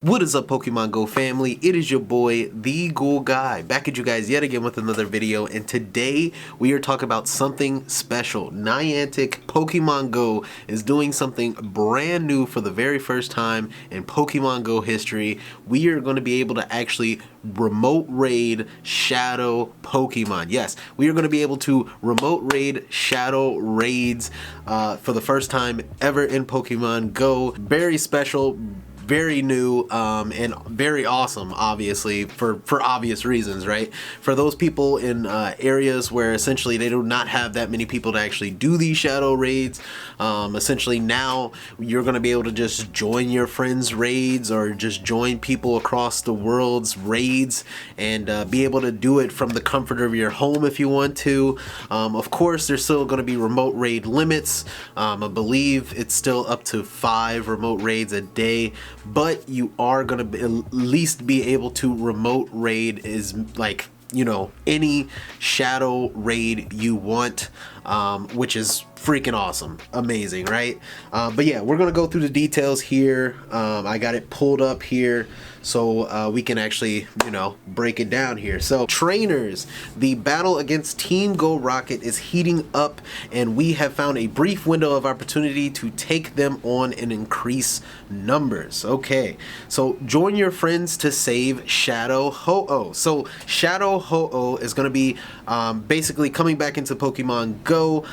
What is up, Pokemon Go family? It is your boy, TheGoulGuy, back at you guys yet again with another video, and today we are talking about something special. Niantic Pokemon Go is doing something brand new for the very first time in Pokemon Go history. We are going to be able to actually remote raid shadow Pokemon. Yes, we are going to be able to remote raid shadow raids for the first time ever in Pokemon Go. Very special, very new, and very awesome, obviously, for obvious reasons, right? For those people in areas where essentially they do not have that many people to actually do these shadow raids, essentially now you're going to be able to just join your friends' raids or just join people across the world's raids and be able to do it from the comfort of your home if you want to. Of course, there's still going to be remote raid limits. I believe it's still up to 5 remote raids a day, but you are going to at least be able to remote raid is like, you know, any shadow raid you want, which is freaking awesome, amazing, right? But yeah, we're gonna go through the details here. I got it pulled up here so we can actually, you know, break it down here. So trainers, the battle against Team Go Rocket is heating up, and we have found a brief window of opportunity to take them on and increase numbers. Okay, so join your friends to save Shadow Ho-Oh. So Shadow Ho-Oh is going to be basically coming back into Pokemon Go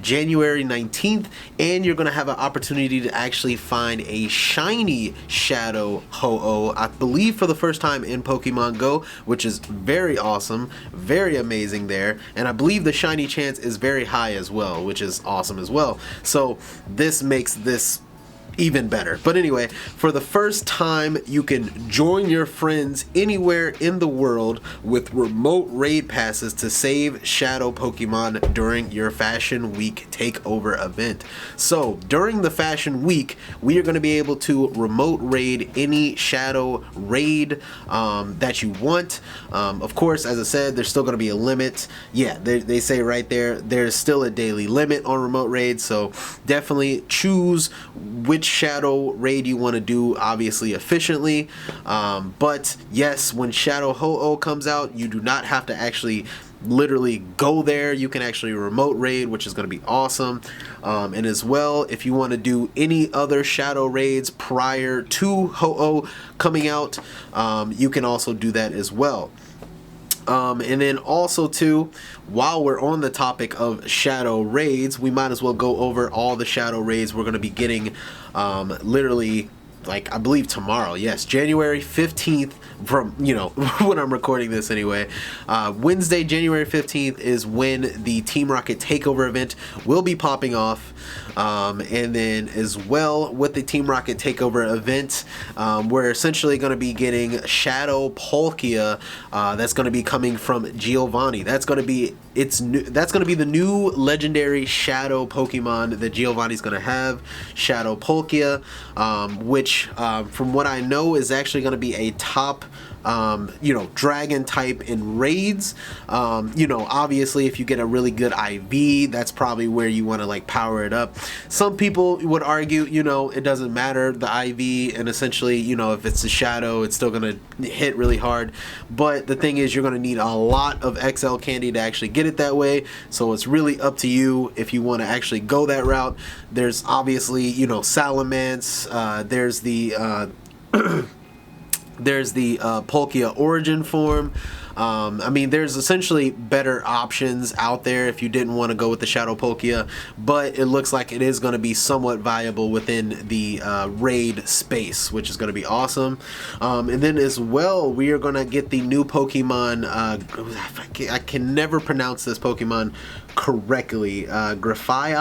January 19th, and you're going to have an opportunity to actually find a shiny Shadow Ho-Oh, I believe for the first time in Pokemon Go, which is very awesome, very amazing there, and I believe the shiny chance is very high as well, which is awesome as well. So this makes this even better. But anyway, for the first time, you can join your friends anywhere in the world with remote raid passes to save shadow Pokemon during your Fashion Week takeover event. So during the Fashion Week, we are going to be able to remote raid any shadow raid that you want. Of course, as I said, there's still going to be a limit. Yeah, they say right there, there's still a daily limit on remote raids, so definitely choose which shadow raid you want to do, obviously efficiently. But yes, when Shadow Ho-Oh comes out, you do not have to actually literally go there. You can actually remote raid, which is going to be awesome. And as well, if you want to do any other shadow raids prior to Ho-Oh coming out, you can also do that as well. And then also too, while we're on the topic of shadow raids, we might as well go over all the shadow raids we're going to be getting literally, like, I believe tomorrow. Yes, January 15th, from, you know, when I'm recording this anyway. Wednesday, January 15th is when the Team Rocket Takeover event will be popping off. And then as well with the Team Rocket Takeover event, we're essentially going to be getting Shadow Palkia. That's going to be coming from Giovanni. That's going to be that's going to be the new legendary Shadow Pokemon that Giovanni's going to have, Shadow Palkia, which from what I know is actually going to be a top you know, dragon type in raids. You know, obviously if you get a really good IV, that's probably where you want to like power it up. Some people would argue, you know, it doesn't matter, the IV, and essentially, you know, if it's a shadow, it's still gonna hit really hard. But the thing is, you're gonna need a lot of XL candy to actually get it that way, so it's really up to you if you want to actually go that route. There's obviously, you know, Salamence, there's the there's the Palkia origin form. I mean, there's essentially better options out there if you didn't want to go with the Shadow Palkia, but it looks like it is going to be somewhat viable within the raid space, which is going to be awesome. And then as well, we are going to get the new Pokemon, I can never pronounce this Pokemon correctly, Grafai,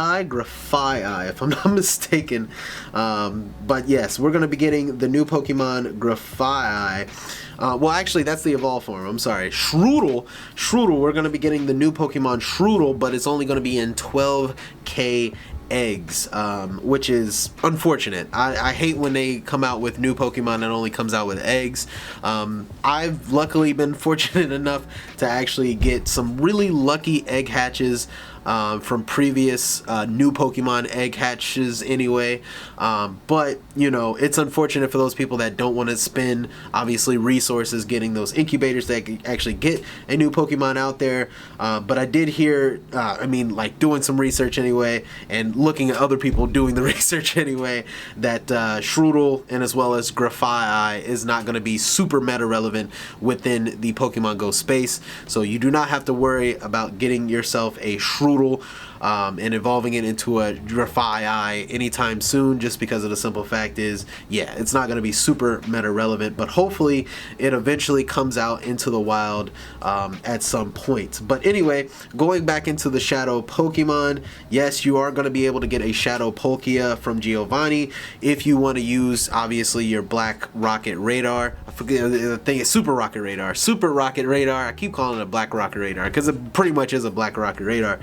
if I'm not mistaken. But yes, we're going to be getting the new Pokemon Grafai. Well, actually, that's the evolved form. I'm sorry. Shroodle, we're going to be getting the new Pokemon Shroodle, but it's only going to be in 12K eggs, which is unfortunate. I hate when they come out with new Pokemon that only comes out with eggs. I've luckily been fortunate enough to actually get some really lucky egg hatches from previous new Pokemon egg hatches anyway. But you know, it's unfortunate for those people that don't want to spend obviously resources getting those incubators that actually get a new Pokemon out there. But I did hear, I mean, like doing some research anyway, and looking at other people doing the research anyway, that Shroodle and as well as Grafai is not going to be super meta relevant within the Pokemon Go space. So you do not have to worry about getting yourself a Shroodle and evolving it into a Grafai anytime soon, just because of the simple fact is, yeah, it's not going to be super meta relevant, but hopefully it eventually comes out into the wild at some point. But anyway, going back into the Shadow Pokemon, yes, you are going to be able to get a Shadow Palkia from Giovanni if you want to use obviously your Black Rocket Radar. I forget the thing is Super Rocket Radar. Super Rocket Radar. I keep calling it a Black Rocket Radar because it pretty much is a Black Rocket Radar.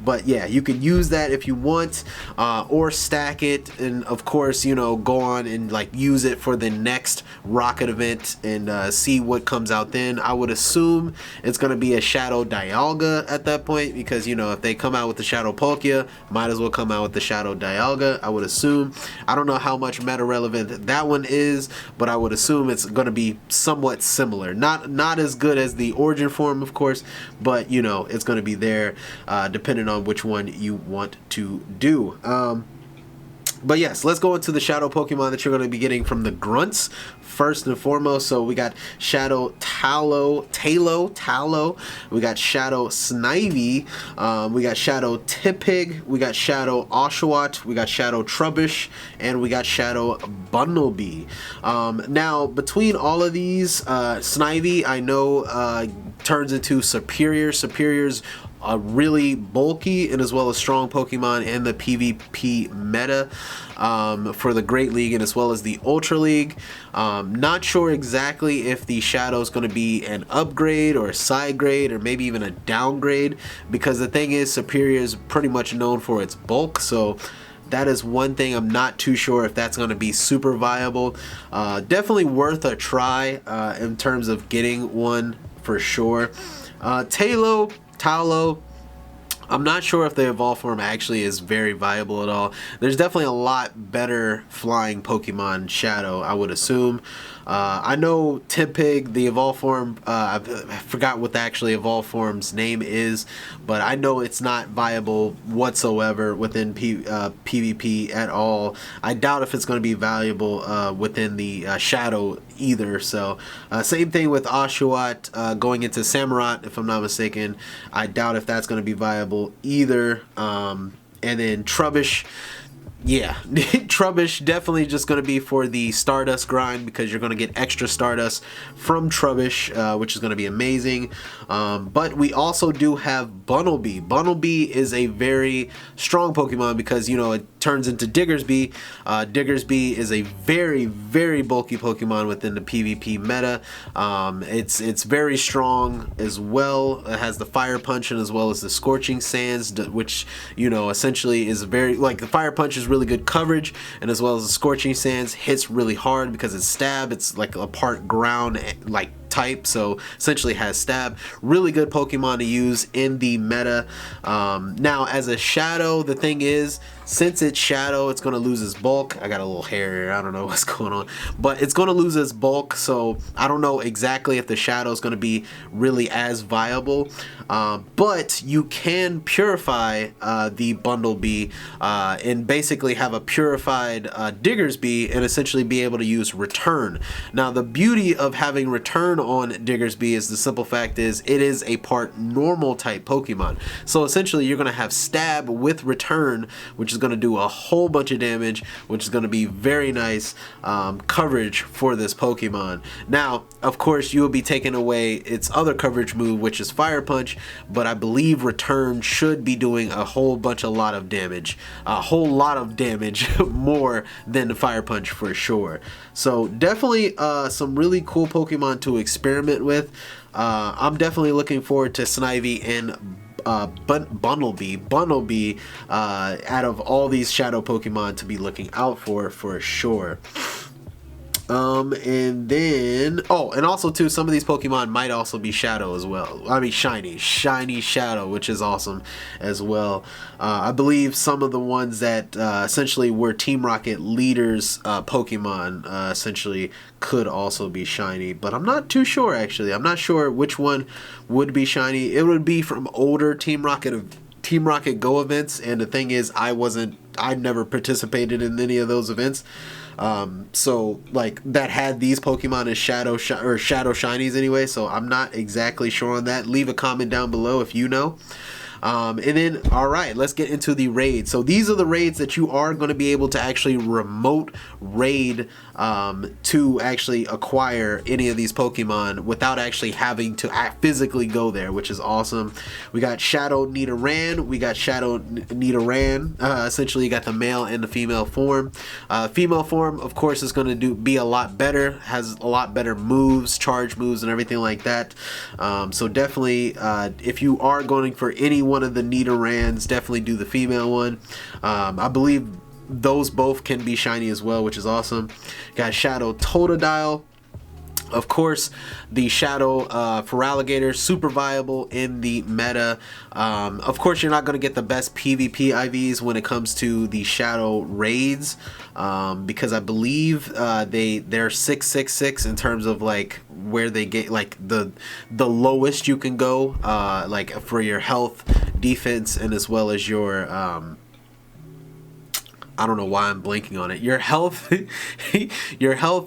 But yeah, you can use that if you want, or stack it, and of course, you know, go on and like use it for the next Rocket event and see what comes out then. I would assume it's going to be a Shadow Dialga at that point, because you know, if they come out with the Shadow Palkia, might as well come out with the Shadow Dialga, I would assume. I don't know how much meta relevant that one is, but I would assume it's going to be somewhat similar. Not as good as the origin form, of course, but you know, it's going to be there depending on which one you want to do. But yes, let's go into the Shadow Pokemon that you're going to be getting from the Grunts first and foremost. So we got Shadow Talo, we got Shadow Snivy, we got Shadow Tipig, we got Shadow Oshawott, we got Shadow Trubbish, and we got Shadow Bunnelby. Now, between all of these, Snivy, I know, turns into Superior. Superior's really bulky and as well as strong Pokemon in the PvP meta for the Great League and as well as the Ultra League. Not sure exactly if the Shadow is going to be an upgrade or a side grade or maybe even a downgrade, because the thing is, Superior is pretty much known for its bulk, so that is one thing I'm not too sure if that's going to be super viable. Definitely worth a try in terms of getting one for sure. Talo, I'm not sure if the evolve form actually is very viable at all. There's definitely a lot better flying Pokemon Shadow, I would assume. I know Tipig, the evolve form, I forgot what the actually evolve form's name is, but I know it's not viable whatsoever within PvP at all. I doubt if it's going to be valuable within the Shadow either. So same thing with Oshawott going into Samurott, if I'm not mistaken. I doubt if that's going to be viable either. And then Trubbish, yeah, Trubbish definitely just going to be for the Stardust grind, because you're going to get extra Stardust from Trubbish, which is going to be amazing. But we also do have Bunnelby. Bunnelby is a very strong Pokemon because, you know, it turns into Diggersby. Diggersby is a very, very bulky Pokemon within the PvP meta. It's very strong as well. It has the Fire Punch and as well as the Scorching Sands, which, you know, essentially is very, like, the Fire Punch is really good coverage, and as well as the Scorching Sands hits really hard because it's stab. It's like a part ground like type, so essentially has stab. Really good Pokemon to use in the meta. Now as a Shadow, the thing is, since it's Shadow, it's going to lose its bulk. I got a little hair here, I don't know what's going on, but it's going to lose its bulk, so I don't know exactly if the Shadow is going to be really as viable. But you can purify the Bunnelby and basically have a purified Diggersby and essentially be able to use Return. Now the beauty of having Return on Diggersby is the simple fact is it is a part normal type Pokemon. So essentially you're going to have Stab with Return, which is going to do a whole bunch of damage, which is going to be very nice coverage for this Pokemon. Now, of course, you will be taking away its other coverage move, which is Fire Punch, but I believe Return should be doing a whole lot of damage more than the Fire Punch for sure. So definitely some really cool Pokemon to experiment with. I'm definitely looking forward to Snivy and Bunnelby out of all these Shadow Pokemon to be looking out for sure. And then, oh, and also too, some of these Pokemon might also be Shadow as well. I mean, shiny Shadow, which is awesome as well. I believe some of the ones that essentially were Team Rocket leaders Pokemon essentially could also be shiny, but I'm not too sure actually. I'm not sure which one would be shiny. It would be from older Team Rocket Go events, and the thing is, I never participated in any of those events. So like that had these Pokemon as Shadow Shinies anyway, so I'm not exactly sure on that. Leave a comment down below if you know. And then, all right, let's get into the raids. So these are the raids that you are going to be able to actually remote raid to actually acquire any of these Pokemon without actually having to physically go there, which is awesome. We got Shadow Nidoran. We got Shadow Nidoran. Essentially, you got the male and the female form. Female form, of course, is going to be a lot better. Has a lot better moves, charge moves, and everything like that. So definitely, if you are going for any one of the Nidorans, definitely do the female one. I believe those both can be shiny as well, which is awesome. Got Shadow Totodile. Of course, the Shadow Feraligatr, super viable in the meta. Of course, you're not going to get the best PvP IVs when it comes to the Shadow raids, because I believe they're 666 in terms of like where they get like the lowest you can go, like for your health, defense, and as well as your I don't know why I'm blanking on it. Your health,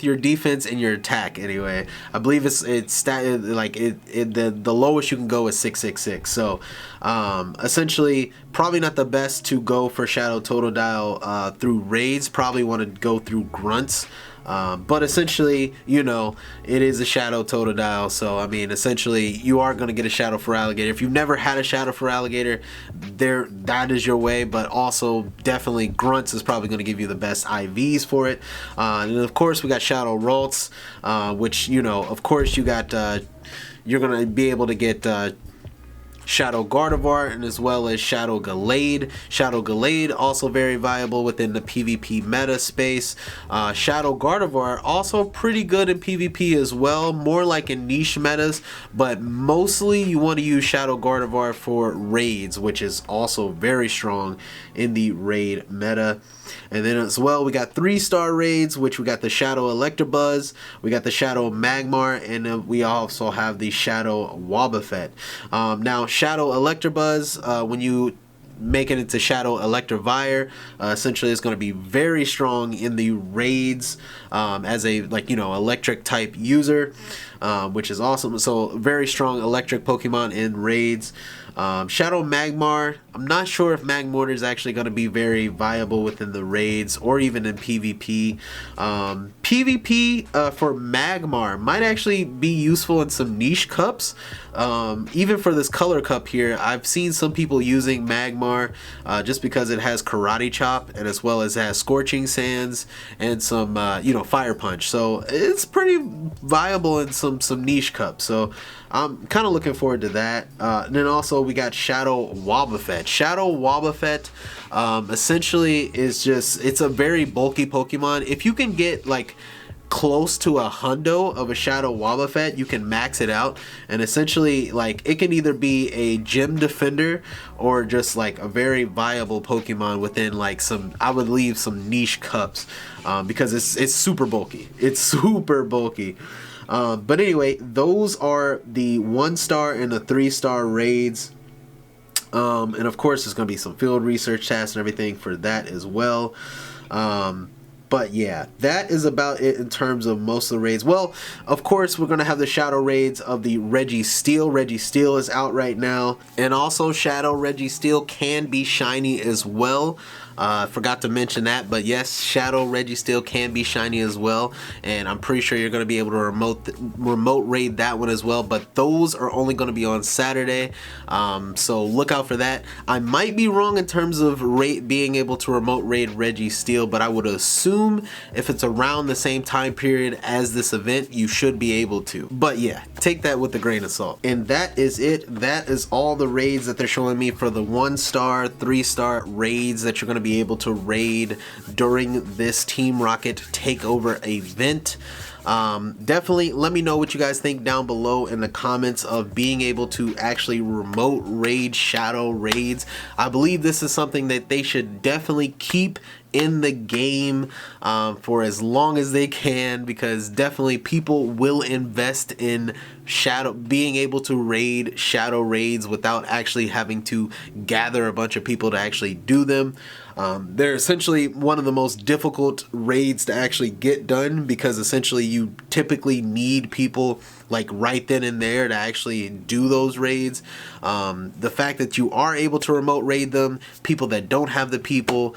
your defense, and your attack. Anyway, I believe the lowest you can go is 666. So, essentially, probably not the best to go for Shadow Totodile through raids. Probably want to go through grunts. But essentially, you know, it is a Shadow Totodile, so I mean, essentially, you are going to get a Shadow Feraligatr. If you've never had a Shadow Feraligatr, that is your way, but also definitely Grunts is probably going to give you the best IVs for it. And of course, we got Shadow Ralts, which, you know, of course, you got, you're going to be able to get Shadow Gardevoir, and as well as Shadow Gallade. Shadow Gallade also very viable within the PvP meta space. Shadow Gardevoir also pretty good in PvP as well, more like in niche metas, but mostly you want to use Shadow Gardevoir for raids, which is also very strong in the raid meta. And then as well, we got 3-star raids, which we got the Shadow Electabuzz, we got the Shadow Magmar, and we also have the Shadow Wobbuffet. Now, Shadow Electabuzz, when you make it into Shadow Electivire, essentially it's going to be very strong in the raids as a, like, you know, electric type user, which is awesome. So very strong electric Pokemon in raids. Shadow Magmar, I'm not sure if Magmortar is actually going to be very viable within the raids or even in PvP. PvP for Magmar might actually be useful in some niche cups. Even for this color cup here, I've seen some people using Magmar just because it has Karate Chop, and as well as it has Scorching Sands and some you know, Fire Punch. So it's pretty viable in some niche cups. So I'm kind of looking forward to that. And then also we got Shadow Wobbuffet. Shadow Wobbuffet essentially is just, it's a very bulky Pokemon. If you can get like close to a hundo of a Shadow Wobbuffet, you can max it out, and essentially like it can either be a gym defender or just like a very viable Pokemon within like some, I would leave some niche cups, because it's super bulky. It's super bulky. But anyway, those are the 1-star and the 3-star raids. And of course, there's going to be some field research tasks and everything for that as well. But yeah, that is about it in terms of most of the raids. Well, of course, we're going to have the Shadow raids of the Registeel. Registeel is out right now. And also, Shadow Registeel can be shiny as well. Forgot to mention that, but yes, Shadow Registeel can be shiny as well, and I'm pretty sure you're going to be able to remote raid that one as well, but those are only going to be on Saturday, so look out for that. I might be wrong in terms of being able to remote raid Registeel, but I would assume if it's around the same time period as this event, you should be able to. But yeah, take that with a grain of salt. And that is it. That is all the raids that they're showing me for the 1-star, 3-star raids that you're going to be able to raid during this Team Rocket takeover event. Definitely let me know what you guys think down below in the comments of being able to actually remote raid shadow raids. I believe this is something that they should definitely keep in the game for as long as they can, because definitely people will invest in being able to raid shadow raids without actually having to gather a bunch of people to actually do them. They're essentially one of the most difficult raids to actually get done, because essentially you typically need people like right then and there to actually do those raids. The fact that you are able to remote raid them, people that don't have the people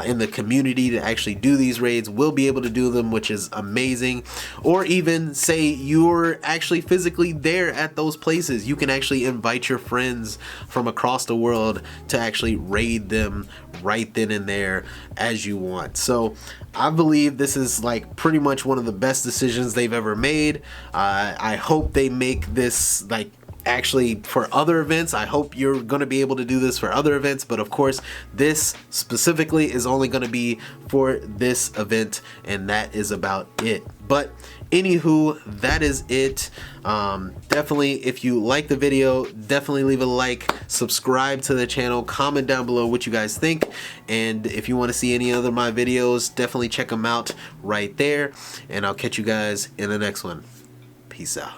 in the community to actually do these raids will be able to do them, which is amazing. Or even say you're actually physically there at those places, you can actually invite your friends from across the world to actually raid them right then and there as you want. So I believe this is like pretty much one of the best decisions they've ever made. I hope they make this like actually for other events. I hope you're going to be able to do this for other events, but of course this specifically is only going to be for this event, and that is about it. But anywho, that is it. Definitely, if you like the video, definitely leave a like, subscribe to the channel, comment down below what you guys think, and if you want to see any other of my videos, definitely check them out right there, and I'll catch you guys in the next one. Peace out.